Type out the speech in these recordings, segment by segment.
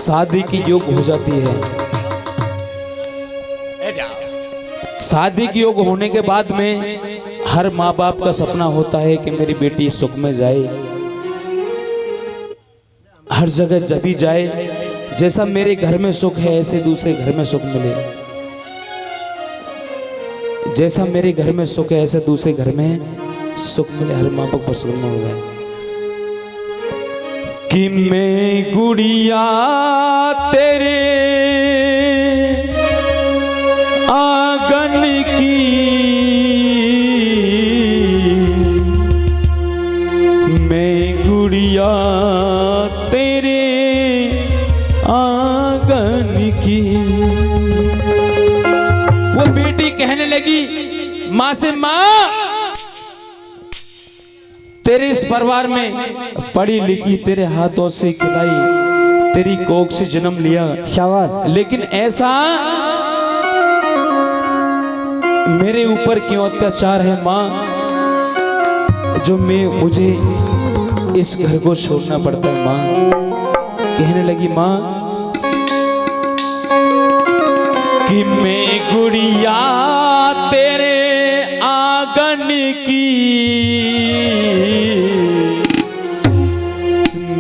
शादी की योग हो जाती है। शादी की योग होने के बाद में हर माँ बाप का सपना होता है कि मेरी बेटी सुख में जाए, हर जगह जब भी जाए जैसा मेरे घर में सुख है ऐसे दूसरे घर में सुख मिले, जैसा मेरे घर में सुख है ऐसे दूसरे घर में सुख मिले, हर माँ बाप प्रसन्न हो जाए। कि मैं गुड़िया तेरे आंगन की, मैं गुड़िया तेरे आंगन की। वो बेटी कहने लगी माँ से, माँ तेरे इस परिवार में पढ़ी लिखी, तेरे हाथों से खिलाई, तेरी कोख से जन्म लिया, शाबाश, लेकिन ऐसा मेरे ऊपर क्यों अत्याचार है माँ, जो मुझे इस घर को छोड़ना पड़ता है माँ। कहने लगी माँ कि मैं गुड़िया तेरे आंगन की,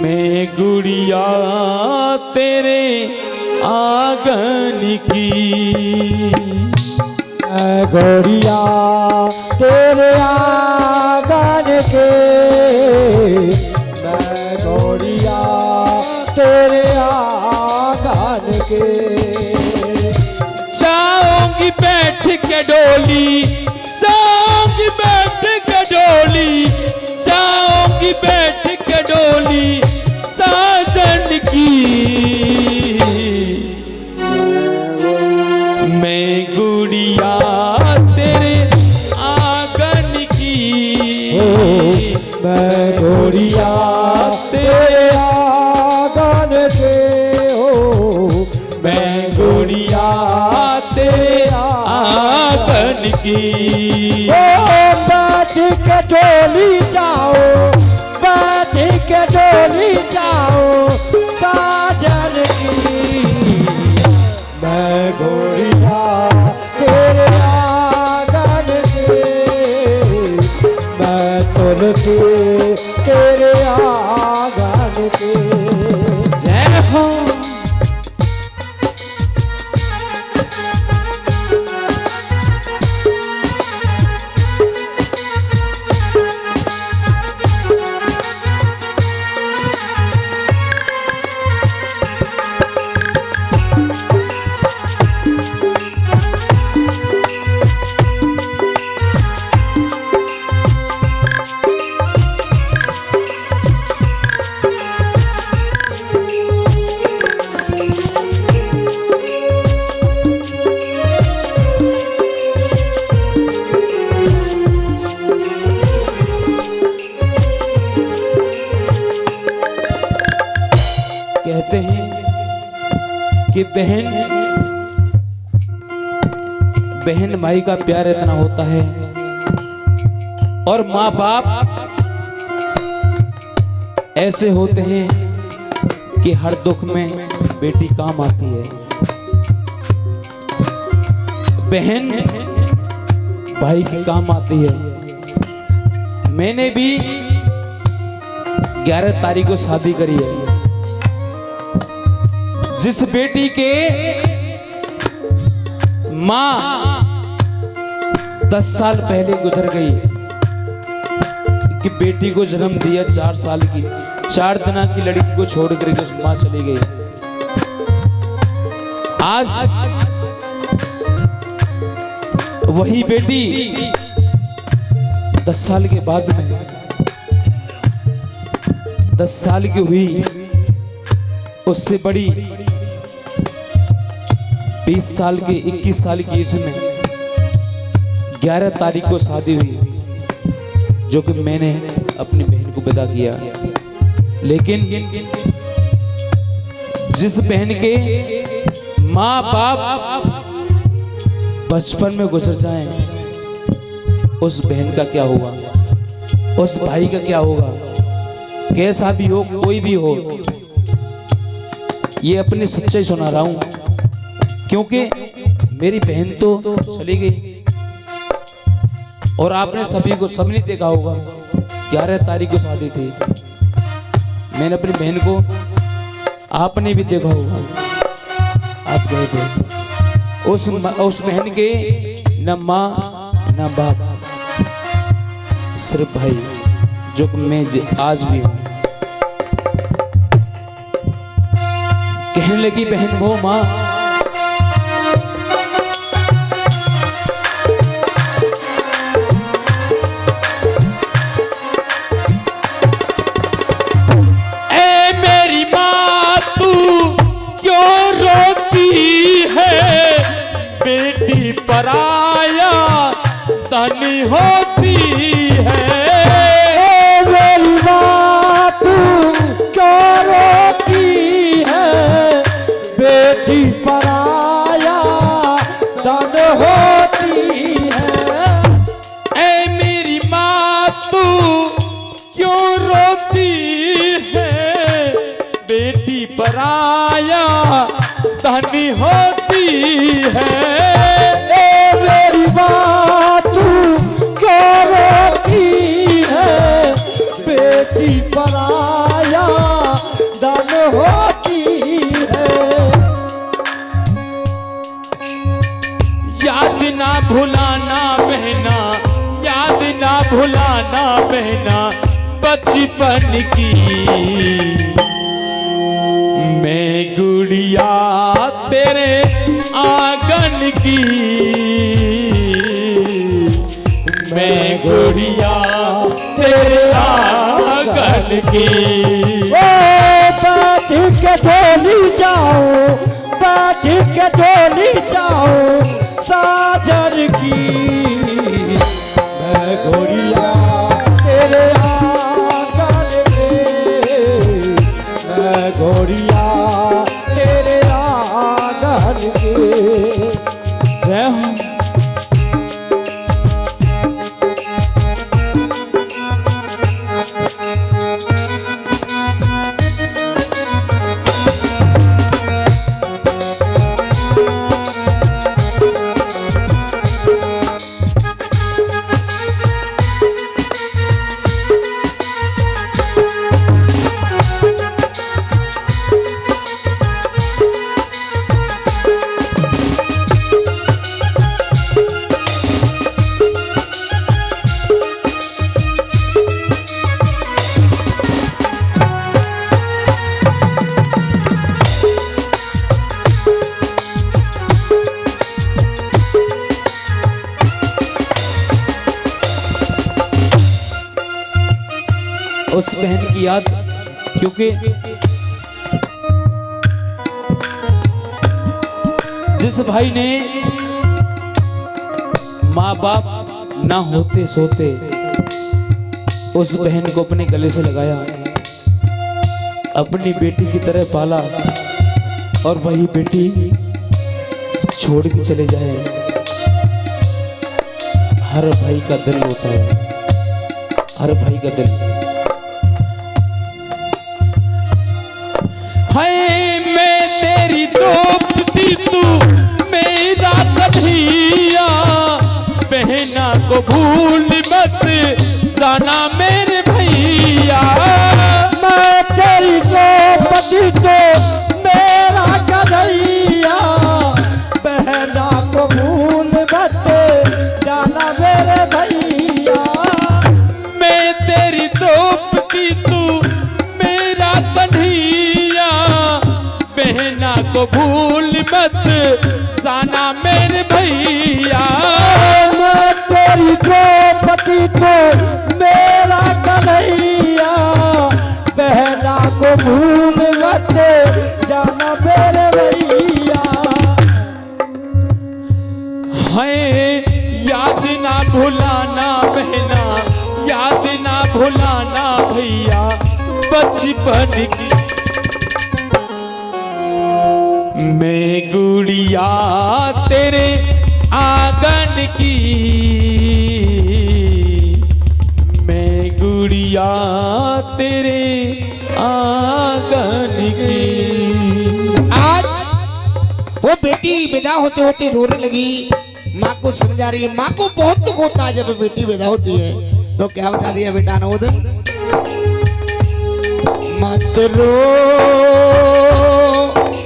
मैं गुड़िया तेरे आंगन की, गुड़िया तेरे आंगन के, मैं गुड़िया तेरे आंगन के। जाऊंगी बैठ के डोली, जाऊंगी बैठ के डोली, जाऊंगी बैठ के डोली साजन की, मैं गुड़िया तेरे आंगन की, मैं गुड़िया तेरे आंगन के हो, मैं गुड़िया तेरे आंगन की। बैठ के डोली जाओ, बैठ के डोली जाओ साजन की, मैं गुड़िया तेरे आंगन के, मैं तुलसी तेरे आंगन के। जय हो। कहते हैं कि बहन भाई का प्यार इतना होता है, और माँ बाप ऐसे होते हैं कि हर दुख में बेटी काम आती है। बहन भाई की काम आती है। मैंने भी 11 तारीख को शादी करी है। जिस बेटी के माँ 10 साल पहले गुजर गई, कि बेटी को जन्म दिया 4 साल की, 4 दिन की लड़की को छोड़ कर उस माँ चली गई। आज वही बेटी 10 साल के बाद में 10 साल की हुई, उससे बड़ी 20 साल के 21 साल की एज में 11 तारीख को शादी हुई, जो कि मैंने अपनी बहन को विदा किया। लेकिन जिस बहन के माँ बाप बचपन में गुजर जाएं, उस बहन का क्या होगा, उस भाई का क्या होगा, कैसा भी हो, कोई भी हो, ये अपनी सच्चाई सुना रहा हूं, क्योंकि मेरी बहन तो चली गई और आपने सभी को सबने देखा होगा 11 तारीख को शादी थी। मैंने अपनी बहन को, आपने भी देखा होगा, आप गए थे। उस बहन के न माँ न बाप, सिर्फ भाई, जो मैं आज भी हूं। कहने लगी बहन वो माँ, ए मेरी माँ तू क्यों रोती है, बेटी पराया धन होती है। ए मेरी माँ तू क्यों रोती है, बेटी पराया धन होती है। ए मेरी माँ तू क्यों रोती है, बेटी पराया धन होती है। ए मेरी माँ तू क्यों रोती है, बेटी पराया धन होती है। याद ना भुलाना बहना, याद ना भुलाना बहना बचपन की। मैं गुड़िया तेरे आंगन की, मैं गुड़िया तेरे आंगन की। ओ बैठ के डोली जाओ, बैठ के डोली जाओ साजन की। मैं गोरिया तेरे आंगन में, मैं गोरिया तेरे आंगन के। जय हो। उस बहन की याद, क्योंकि जिस भाई ने माँ बाप ना होते सोते उस बहन को अपने गले से लगाया, अपनी बेटी की तरह पाला, और वही बेटी छोड़ के चले जाए, हर भाई का दिल होता है, हर भाई का दिल। हाय मैं तेरी दोस्ती तू मेरा कन्हैया, बहना को भूल मत जाना मेरे भैया। मैं तेरी दोस्ती तो मेरा कन्हैया, बहना को भूल मत जाना मेरे भैया। मैं तेरी दोस्ती तू मेरा कन्हैया, बहना को भूल मत जाना मेरे भैया। मैं तेरी द्रौपदी तो मेरा कन्हैया, बहना को भूल मत जाना मेरे भैया। हाय याद ना भुलाना बहना, याद ना भुलाना भैया बचपन की। मैं गुड़िया तेरे आंगन की, मैं गुड़िया तेरे आंगन की। वो बेटी विदा होते होते रोने लगी। माँ को समझा रही है। माँ को बहुत दुख होता है जब बेटी विदा होती है। तो क्या बता दिया बेटा नवोद, मत रो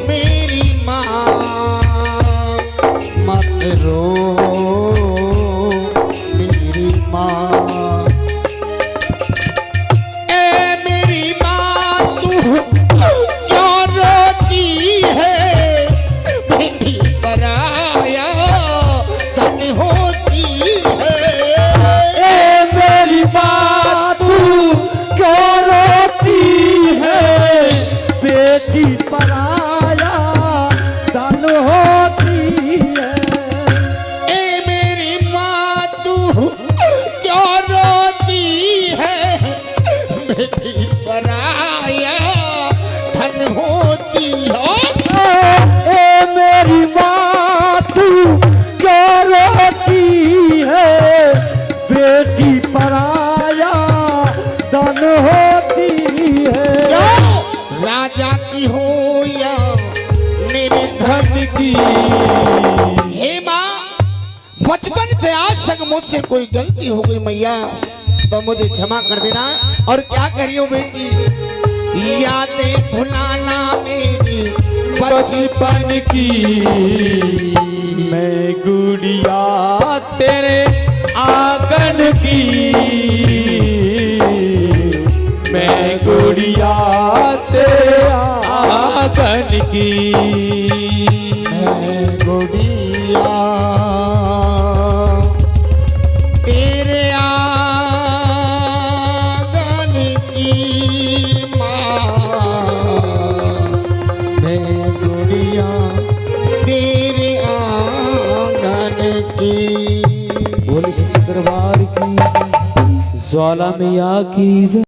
मेरी माँ, मत रो मेरी माँ, ए मेरी माँ तू क्यों रोती है, बेटी पराया धन होती है। ए मेरी माँ तू क्यों रोती है, बेटी पराया धन होती है। ए मेरी माँ तू क्यों रोती है, बेटी पराया धन होती है। ए मेरी माँ तू क्यों रोती है, बेटी पराया धन होती है। राजा की हो या मेरे धन की। हे माँ, बचपन से आज तक मुझसे कोई गलती हो गई मैया, तो मुझे क्षमा कर देना। और क्या करियो बेटी, यादें भुलाना मेरी बचपन की। मैं गुड़िया तेरे आंगन की, मैं गुड़िया तेरे आंगन की। मैं गुड़िया तेरे आंगन की माँ, मैं गुड़िया तेरे आंगन की। बोले सच्चे दरबार की जय, ज्वाला मैया की जय।